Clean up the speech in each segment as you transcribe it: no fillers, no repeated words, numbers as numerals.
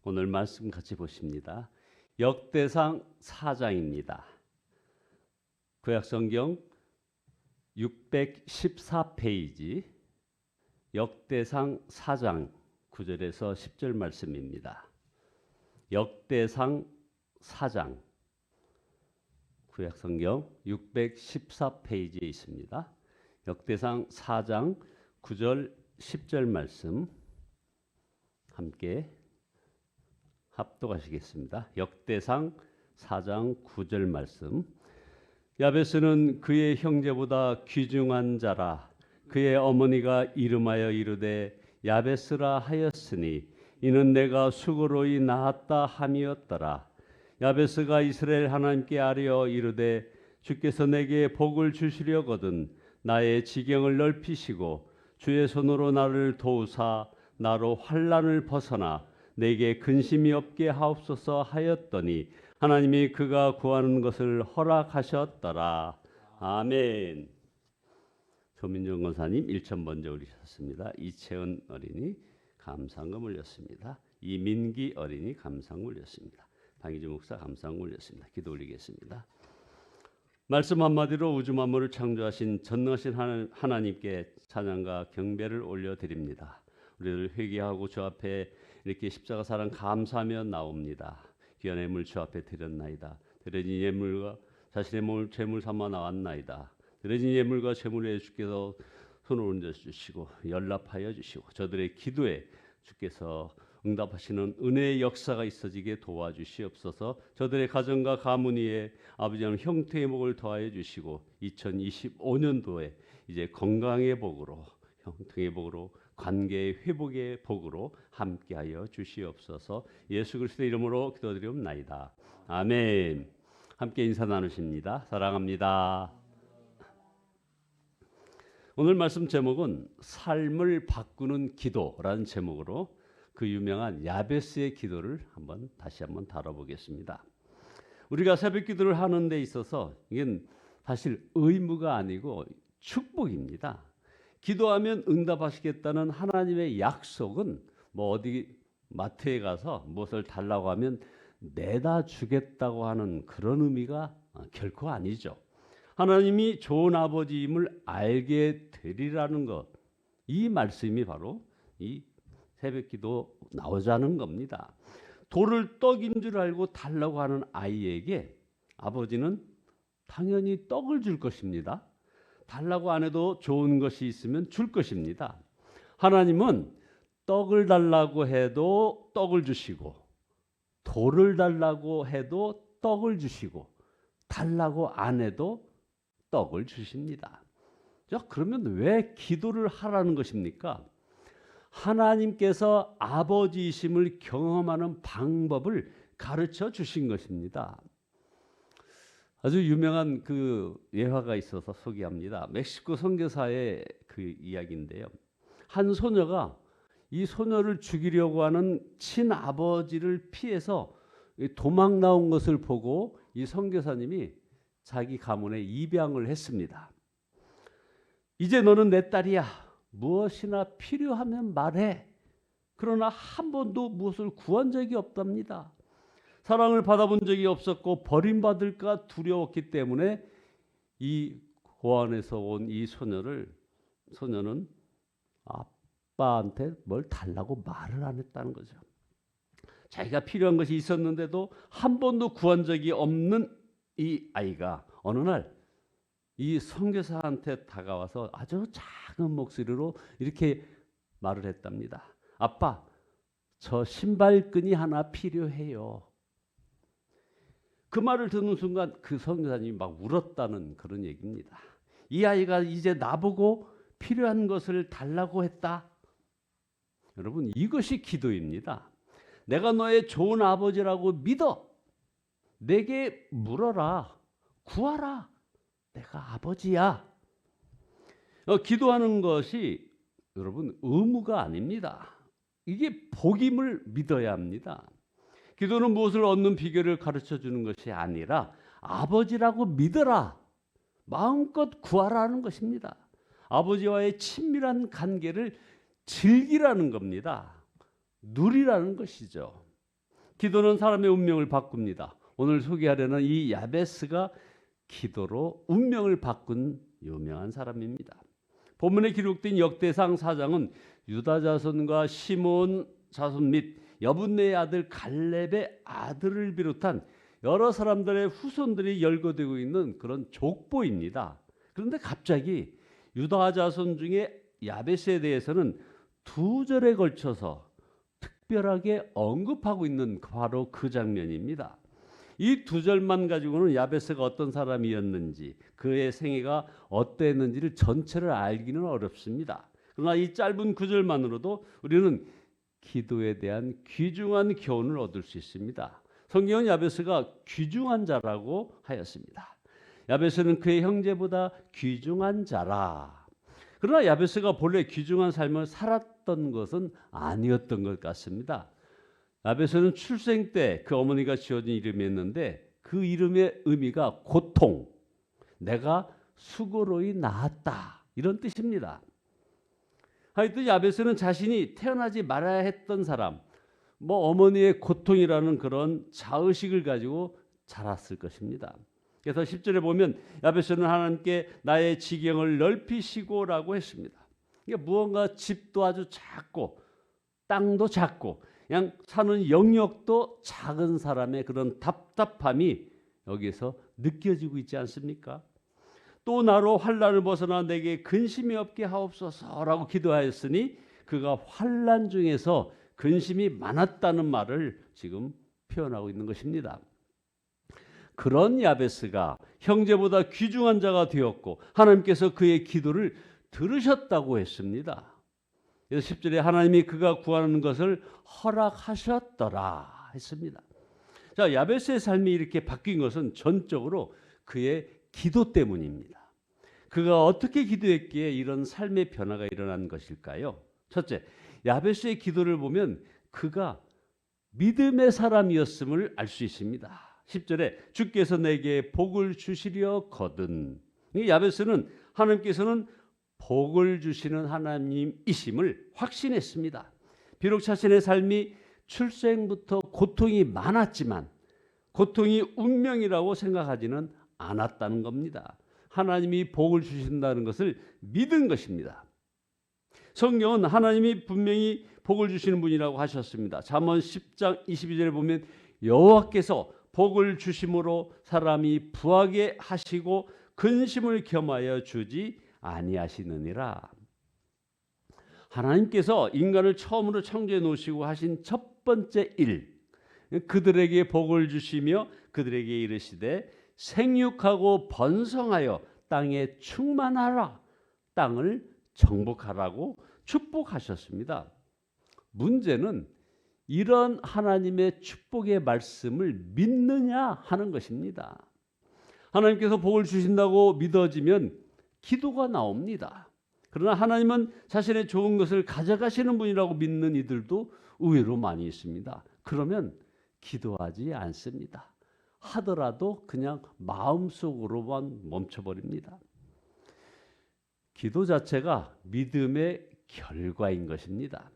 오늘 말씀 같이 보십니다. 역대상 4장입니다. 구약성경 614페이지 역대상 4장 9절에서 10절 말씀입니다. 역대상 4장 구약성경 614페이지에 있습니다. 역대상 4장 9절 10절 말씀 함께 합독하시겠습니다. 역대상 4장 9절 말씀. 야베스는 그의 형제보다 귀중한 자라. 그의 어머니가 이름하여 이르되 야베스라 하였으니 이는 내가 수고로이 낳았다 함이었더라. 야베스가 이스라엘 하나님께 아뢰어 이르되 주께서 내게 복을 주시려거든 나의 지경을 넓히시고 주의 손으로 나를 도우사 나로 환난을 벗어나 내게 근심이 없게 하옵소서 하였더니 하나님이 그가 구하는 것을 허락하셨더라. 아멘. 조민정 권사님 1천 먼저 올리셨습니다. 이채은 어린이 감상금 올렸습니다. 이민기 어린이 감상 올렸습니다. 방희주 목사 감상 올렸습니다. 기도 올리겠습니다. 말씀 한마디로 우주 만물을 창조하신 전능하신 하나님께 찬양과 경배를 올려드립니다. 우리를 회개하고 주 앞에 이렇게 십자가 사랑 감사하며 나옵니다. 귀한 예물 주 앞에 드렸나이다. 드려진 예물과 자신의 몸을 제물 삼아 나왔나이다. 드려진 예물과 제물에 주께서 손을 얹어 주시고 연락하여 주시고 저들의 기도에 주께서 응답하시는 은혜의 역사가 있어지게 도와주시옵소서. 저들의 가정과 가문 위에 아버지는 형통의 복을 더하여 주시고 2025년도에 이제 건강의 복으로 형통의 복으로 관계의 회복의 복으로 함께하여 주시옵소서. 예수 그리스도의 이름으로 기도드리옵나이다. 아멘. 함께 인사 나누십니다. 사랑합니다. 오늘 말씀 제목은 삶을 바꾸는 기도라는 제목으로 그 유명한 야베스의 기도를 다시 한번 다뤄보겠습니다. 우리가 새벽 기도를 하는 데 있어서 이건 사실 의무가 아니고 축복입니다. 기도하면 응답하시겠다는 하나님의 약속은 어디 마트에 가서 무엇을 달라고 하면 내다 주겠다고 하는 그런 의미가 결코 아니죠. 하나님이 좋은 아버지임을 알게 되리라는 것, 이 말씀이 바로 이 새벽기도 나오자는 겁니다. 돌을 떡인 줄 알고 달라고 하는 아이에게 아버지는 당연히 떡을 줄 것입니다. 달라고 안 해도 좋은 것이 있으면 줄 것입니다. 하나님은 떡을 달라고 해도 떡을 주시고 돌을 달라고 해도 떡을 주시고 달라고 안 해도 떡을 주십니다. 자, 그러면 왜 기도를 하라는 것입니까? 하나님께서 아버지이심을 경험하는 방법을 가르쳐 주신 것입니다. 아주 유명한 그 예화가 있어서 소개합니다. 멕시코 선교사의 그 이야기인데요. 한 소녀가 이 소녀를 죽이려고 하는 친아버지를 피해서 도망 나온 것을 보고 이 선교사님이 자기 가문에 입양을 했습니다. 이제 너는 내 딸이야. 무엇이나 필요하면 말해. 그러나 한 번도 무엇을 구한 적이 없답니다. 사랑을 받아본 적이 없었고 버림받을까 두려웠기 때문에 이 고아원에서 온 이 소녀는 아빠한테 뭘 달라고 말을 안 했다는 거죠. 자기가 필요한 것이 있었는데도 한 번도 구한 적이 없는 이 아이가 어느 날 이 선교사한테 다가와서 아주 작은 목소리로 이렇게 말을 했답니다. 아빠, 저 신발끈이 하나 필요해요. 그 말을 듣는 순간 그 선교사님이 막 울었다는 그런 얘기입니다. 이 아이가 이제 나보고 필요한 것을 달라고 했다. 여러분, 이것이 기도입니다. 내가 너의 좋은 아버지라고 믿어. 내게 물어라. 구하라. 내가 아버지야. 기도하는 것이 여러분 의무가 아닙니다. 이게 복임을 믿어야 합니다. 기도는 무엇을 얻는 비결을 가르쳐 주는 것이 아니라 아버지라고 믿어라. 마음껏 구하라는 것입니다. 아버지와의 친밀한 관계를 즐기라는 겁니다. 누리라는 것이죠. 기도는 사람의 운명을 바꿉니다. 오늘 소개하려는 이 야베스가 기도로 운명을 바꾼 유명한 사람입니다. 본문에 기록된 역대상 4장은 유다 자손과 시몬 자손 및 여분네의 아들 갈렙의 아들을 비롯한 여러 사람들의 후손들이 열거되고 있는 그런 족보입니다. 그런데 갑자기 유다 자손 중에 야베스에 대해서는 2절에 걸쳐서 특별하게 언급하고 있는 바로 그 장면입니다. 이 2절만 가지고는 야베스가 어떤 사람이었는지, 그의 생애가 어땠는지를 전체를 알기는 어렵습니다. 그러나 이 짧은 9절만으로도 우리는 기도에 대한 귀중한 교훈을 얻을 수 있습니다. 성경은 야베스가 귀중한 자라고 하였습니다. 야베스는 그의 형제보다 귀중한 자라. 그러나 야베스가 본래 귀중한 삶을 살았던 것은 아니었던 것 같습니다. 야베스는 출생 때 그 어머니가 지어준 이름이었는데 그 이름의 의미가 고통, 내가 수고로이 낳았다, 이런 뜻입니다. 하여튼 야베스는 자신이 태어나지 말아야 했던 사람, 어머니의 고통이라는 그런 자의식을 가지고 자랐을 것입니다. 그래서 10절에 보면 야베스는 하나님께 나의 지경을 넓히시고라고 했습니다. 그러니까 무언가 집도 아주 작고 땅도 작고 그냥 사는 영역도 작은 사람의 그런 답답함이 여기서 느껴지고 있지 않습니까? 또 나로 환난을 벗어나 내게 근심이 없게 하옵소서라고 기도하였으니 그가 환난 중에서 근심이 많았다는 말을 지금 표현하고 있는 것입니다. 그런 야베스가 형제보다 귀중한 자가 되었고 하나님께서 그의 기도를 들으셨다고 했습니다. 그래서 10절에 하나님이 그가 구하는 것을 허락하셨더라 했습니다. 자, 야베스의 삶이 이렇게 바뀐 것은 전적으로 그의 기도 때문입니다. 그가 어떻게 기도했기에 이런 삶의 변화가 일어난 것일까요? 첫째, 야베스의 기도를 보면 그가 믿음의 사람이었음을 알 수 있습니다. 10절에 주께서 내게 복을 주시려거든. 야베스는 하나님께서는 복을 주시는 하나님이심을 확신했습니다. 비록 자신의 삶이 출생부터 고통이 많았지만 고통이 운명이라고 생각하지는 않았다는 겁니다. 하나님이 복을 주신다는 것을 믿은 것입니다. 성경은 하나님이 분명히 복을 주시는 분이라고 하셨습니다. 잠언 10장 22절에 보면 여호와께서 복을 주심으로 사람이 부하게 하시고 근심을 겸하여 주지 아니하시느니라. 하나님께서 인간을 처음으로 창조해 놓으시고 하신 첫 번째 일, 그들에게 복을 주시며 그들에게 이르시되 생육하고 번성하여 땅에 충만하라, 땅을 정복하라고 축복하셨습니다. 문제는 이런 하나님의 축복의 말씀을 믿느냐 하는 것입니다. 하나님께서 복을 주신다고 믿어지면 기도가 나옵니다. 그러나 하나님은 자신의 좋은 것을 가져가시는 분이라고 믿는 이들도 의외로 많이 있습니다. 그러면 기도하지 않습니다. 하더라도 그냥 마음속으로만 멈춰버립니다. 기도 자체가 믿음의 결과인 것입니다.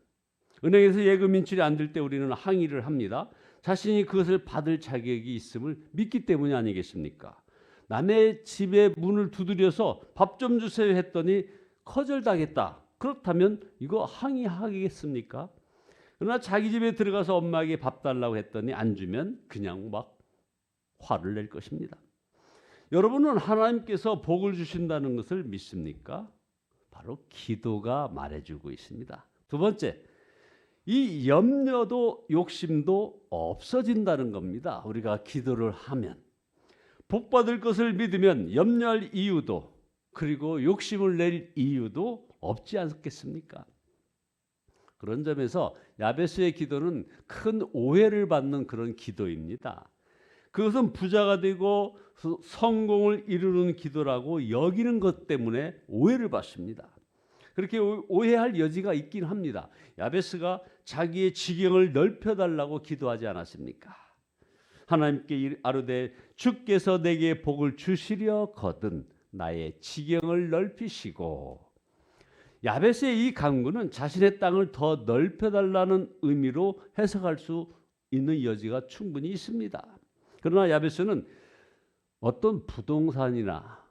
은행에서 예금 인출이 안 될 때 우리는 항의를 합니다. 자신이 그것을 받을 자격이 있음을 믿기 때문이 아니겠습니까? 남의 집에 문을 두드려서 밥 좀 주세요 했더니 거절당했다. 그렇다면 이거 항의하겠습니까? 그러나 자기 집에 들어가서 엄마에게 밥 달라고 했더니 안 주면 그냥 막 화를 낼 것입니다. 여러분은 하나님께서 복을 주신다는 것을 믿습니까? 바로 기도가 말해주고 있습니다. 두 번째, 이 염려도 욕심도 없어진다는 겁니다. 우리가 기도를 하면 복받을 것을 믿으면 염려할 이유도, 그리고 욕심을 낼 이유도 없지 않겠습니까? 그런 점에서 야베스의 기도는 큰 오해를 받는 그런 기도입니다. 그것은 부자가 되고 성공을 이루는 기도라고 여기는 것 때문에 오해를 받습니다. 그렇게 오해할 여지가 있긴 합니다. 야베스가 자기의 지경을 넓혀달라고 기도하지 않았습니까? 하나님께 아뢰되 주께서 내게 복을 주시려거든 나의 지경을 넓히시고. 야베스의 이 간구는 자신의 땅을 더 넓혀달라는 의미로 해석할 수 있는 여지가 충분히 있습니다. 그러나 야베스는 어떤 부동산이나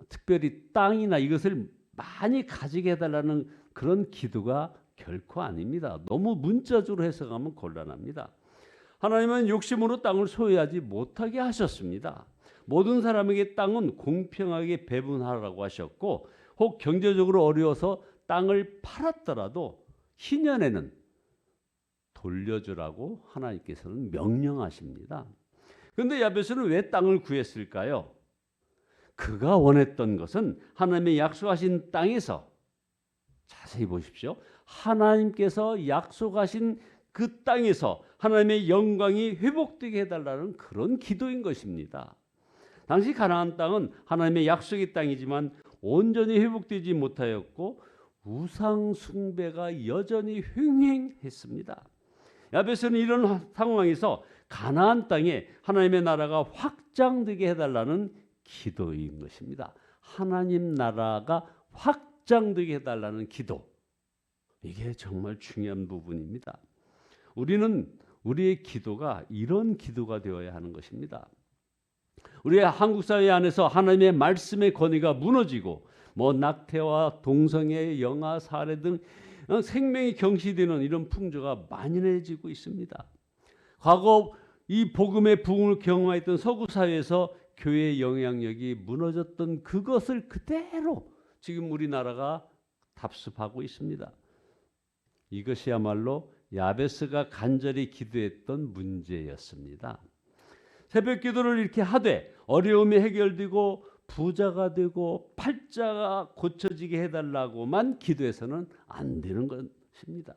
특별히 땅이나 이것을 많이 가지게 해달라는 그런 기도가 결코 아닙니다. 너무 문자적으로 해석하면 곤란합니다. 하나님은 욕심으로 땅을 소유하지 못하게 하셨습니다. 모든 사람에게 땅은 공평하게 배분하라고 하셨고, 혹 경제적으로 어려워서 땅을 팔았더라도 희년에는 돌려주라고 하나님께서는 명령하십니다. 그런데 야베스는 왜 땅을 구했을까요? 그가 원했던 것은 하나님의 약속하신 땅에서, 자세히 보십시오, 하나님께서 약속하신 그 땅에서 하나님의 영광이 회복되게 해달라는 그런 기도인 것입니다. 당시 가나안 땅은 하나님의 약속의 땅이지만 온전히 회복되지 못하였고 우상 숭배가 여전히 횡행했습니다. 야베스는 이런 상황에서 가나안 땅에 하나님의 나라가 확장되게 해달라는 기도인 것입니다. 하나님 나라가 확장되게 해달라는 기도. 이게 정말 중요한 부분입니다. 우리의 기도가 이런 기도가 되어야 하는 것입니다. 우리의 한국 사회 안에서 하나님의 말씀의 권위가 무너지고 낙태와 동성애, 영아, 살해 등 생명이 경시되는 이런 풍조가 만연해지고 있습니다. 과거 이 복음의 부흥을 경험했던 서구 사회에서 교회의 영향력이 무너졌던 그것을 그대로 지금 우리나라가 답습하고 있습니다. 이것이야말로 야베스가 간절히 기도했던 문제였습니다. 새벽 기도를 이렇게 하되 어려움이 해결되고 부자가 되고 팔자가 고쳐지게 해달라고만 기도해서는 안 되는 것입니다.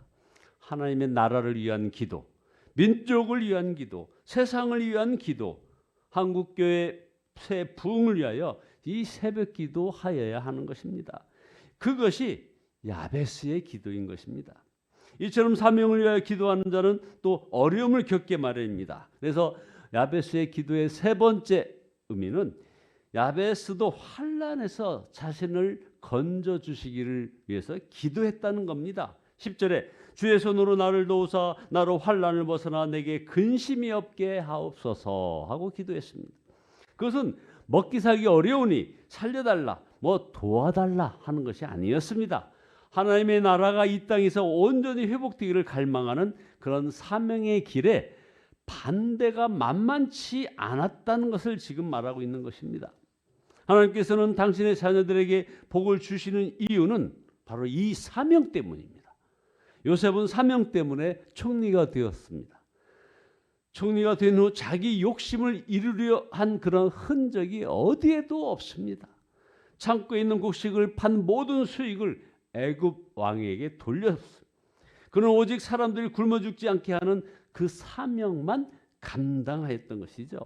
하나님의 나라를 위한 기도, 민족을 위한 기도, 세상을 위한 기도, 한국교회 새 부흥을 위하여 이 새벽 기도 하여야 하는 것입니다. 그것이 야베스의 기도인 것입니다. 이처럼 사명을 위하여 기도하는 자는 또 어려움을 겪게 마련입니다. 그래서 야베스의 기도의 세 번째 의미는 야베스도 환난에서 자신을 건져 주시기를 위해서 기도했다는 겁니다. 10절에 주의 손으로 나를 도우사 나로 환난을 벗어나 내게 근심이 없게 하옵소서 하고 기도했습니다. 그것은 먹기 살기 어려우니 살려달라, 도와달라 하는 것이 아니었습니다. 하나님의 나라가 이 땅에서 온전히 회복되기를 갈망하는 그런 사명의 길에 반대가 만만치 않았다는 것을 지금 말하고 있는 것입니다. 하나님께서는 당신의 자녀들에게 복을 주시는 이유는 바로 이 사명 때문입니다. 요셉은 사명 때문에 총리가 되었습니다. 총리가 된 후 자기 욕심을 이루려 한 그런 흔적이 어디에도 없습니다. 창고에 있는 곡식을 판 모든 수익을 애굽 왕에게 돌렸습니다. 그는 오직 사람들이 굶어 죽지 않게 하는 그 사명만 감당하였던 것이죠.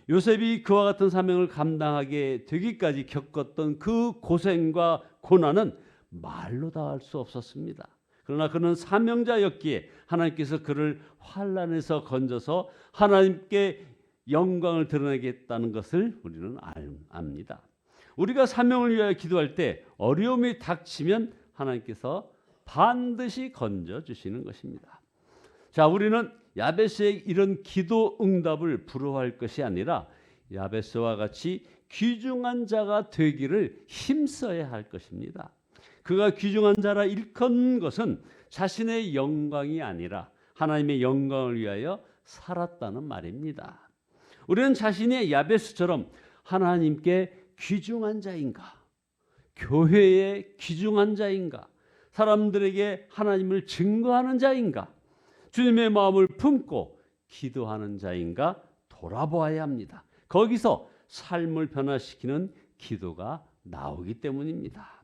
요셉이 그와 같은 사명을 감당하게 되기까지 겪었던 그 고생과 고난은 말로 다 할 수 없었습니다. 그러나 그는 사명자였기에 하나님께서 그를 환난에서 건져서 하나님께 영광을 드러내겠다는 것을 우리는 압니다. 우리가 사명을 위하여 기도할 때 어려움이 닥치면 하나님께서 반드시 건져주시는 것입니다. 자, 우리는 야베스의 이런 기도 응답을 부러워할 것이 아니라 야베스와 같이 귀중한 자가 되기를 힘써야 할 것입니다. 그가 귀중한 자라 일컫는 것은 자신의 영광이 아니라 하나님의 영광을 위하여 살았다는 말입니다. 우리는 자신의 야베스처럼 하나님께 귀중한 자인가? 교회의 귀중한 자인가? 사람들에게 하나님을 증거하는 자인가? 주님의 마음을 품고 기도하는 자인가? 돌아보아야 합니다. 거기서 삶을 변화시키는 기도가 나오기 때문입니다.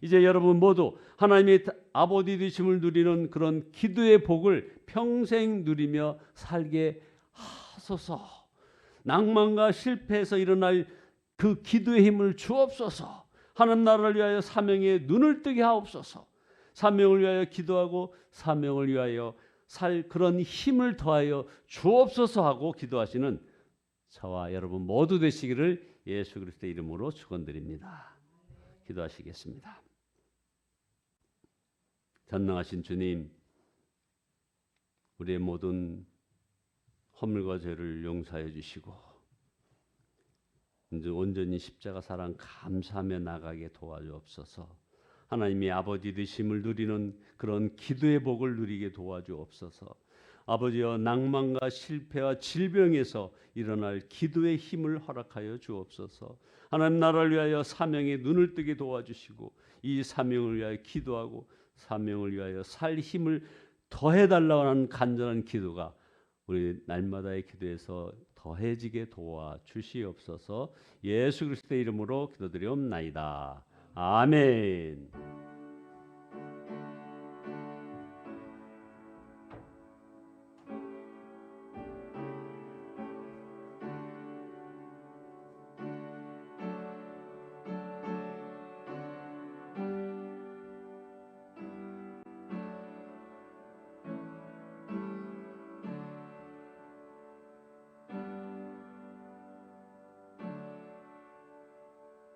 이제 여러분 모두 하나님의 아버지 되심을 누리는 그런 기도의 복을 평생 누리며 살게 하소서. 낭만과 실패에서 일어날 그 기도의 힘을 주옵소서. 하나님 나라를 위하여 사명에 눈을 뜨게 하옵소서. 사명을 위하여 기도하고 사명을 위하여 살 그런 힘을 더하여 주옵소서 하고 기도하시는 저와 여러분 모두 되시기를 예수 그리스도의 이름으로 축원드립니다. 기도하시겠습니다. 전능하신 주님, 우리의 모든 허물과 죄를 용서해 주시고 이제 온전히 십자가 사랑 감사하며 나가게 도와주옵소서. 하나님이 아버지 되심을 누리는 그런 기도의 복을 누리게 도와주옵소서. 아버지여, 낭만과 실패와 질병에서 일어날 기도의 힘을 허락하여 주옵소서. 하나님 나라를 위하여 사명에 눈을 뜨게 도와주시고 이 사명을 위하여 기도하고 사명을 위하여 살 힘을 더해달라고 하는 간절한 기도가 우리 날마다의 기도에서 더해지게 도와주시옵소서. 예수 그리스도의 이름으로 기도드리옵나이다. 아멘.